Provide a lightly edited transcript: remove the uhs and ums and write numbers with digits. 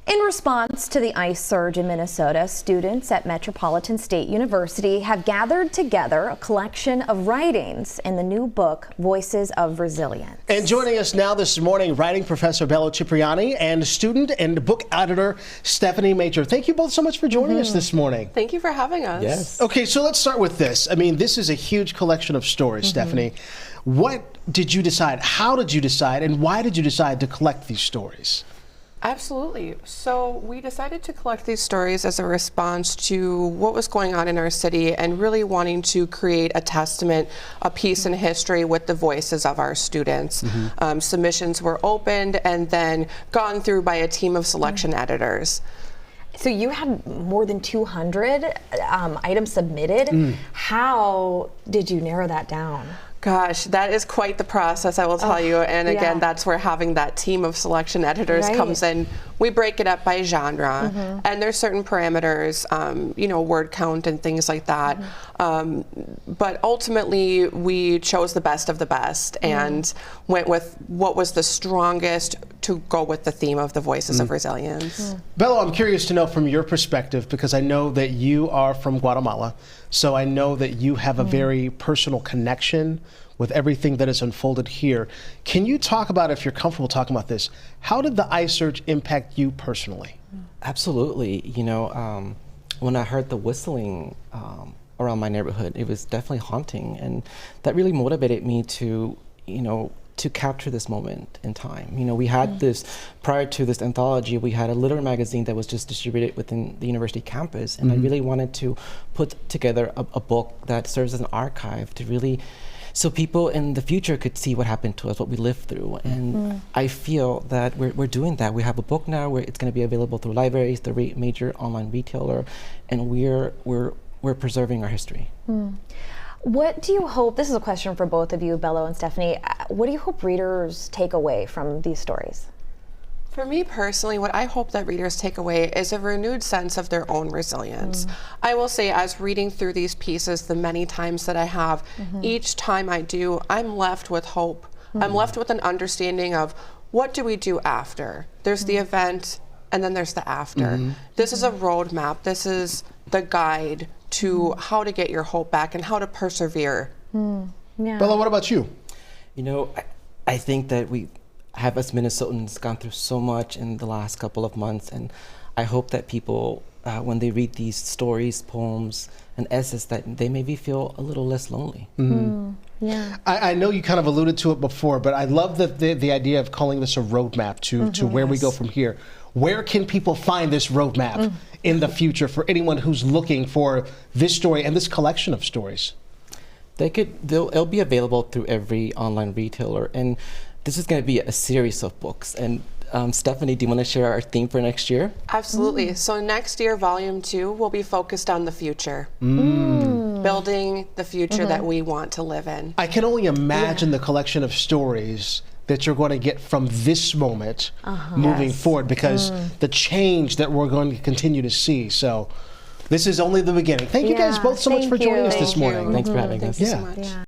In response to the ice surge in Minnesota, students at Metropolitan State University have gathered together a collection of writings in the new book, Voices of Resilience. And joining us now this morning, writing professor Bello Cipriani and student and book editor Stephanie Major. Thank you both so much for joining us this morning. Thank you for having us. Yes. Okay, so let's start with this. I mean, this is a huge collection of stories, Stephanie. What did you decide? How did you decide? And why did you decide to collect these stories? Absolutely. So we decided to collect these stories as a response to what was going on in our city and really wanting to create a testament, a piece in history with the voices of our students. Submissions were opened and then gone through by a team of selection editors. So you had more than 200 items submitted. How did you narrow that down? Gosh, that is quite the process, I will tell you. And again, that's where having that team of selection editors comes in. We break it up by genre, and there's certain parameters, you know, word count and things like that. But ultimately, we chose the best of the best and went with what was the strongest to go with the theme of the Voices of Resilience. Bello, I'm curious to know from your perspective, because I know that you are from Guatemala, so I know that you have a very personal connection with everything that has unfolded here. Can you talk about, if you're comfortable talking about this, how did the ice surge impact you personally? Absolutely. You know, when I heard the whistling around my neighborhood, it was definitely haunting, and that really motivated me to, you know, to capture this moment in time. You know, we had this, prior to this anthology, we had a literary magazine that was just distributed within the university campus, and I really wanted to put together a book that serves as an archive to really, so people in the future could see what happened to us, what we lived through. And I feel that we're doing that. We have a book now where it's going to be available through libraries, the major online retailer, and we're preserving our history. What do you hope, this is a question for both of you, Bello and Stephanie, what do you hope readers take away from these stories? For me personally, what I hope that readers take away is a renewed sense of their own resilience. I will say, as reading through these pieces the many times that I have, each time I do, I'm left with hope. I'm left with an understanding of what do we do after? There's the event, and then there's the after. This is a roadmap. This is the guide to how to get your hope back and how to persevere. Bello, what about you? You know, I think that we have, as Minnesotans, gone through so much in the last couple of months, and I hope that people, when they read these stories, poems, and essays, that they maybe feel a little less lonely. I know you kind of alluded to it before, but I love the idea of calling this a roadmap to where we go from here. Where can people find this roadmap in the future for anyone who's looking for this story and this collection of stories? It'll be available through every online retailer, and this is going to be a series of books. And Stephanie, do you want to share our theme for next year? Absolutely. So next year, Volume 2 will be focused on the future. Building the future that we want to live in. I can only imagine the collection of stories that you're going to get from this moment moving forward, because the change that we're going to continue to see. So this is only the beginning. Thank you guys both so much for joining us this morning. Thanks for having us. Thank you so much.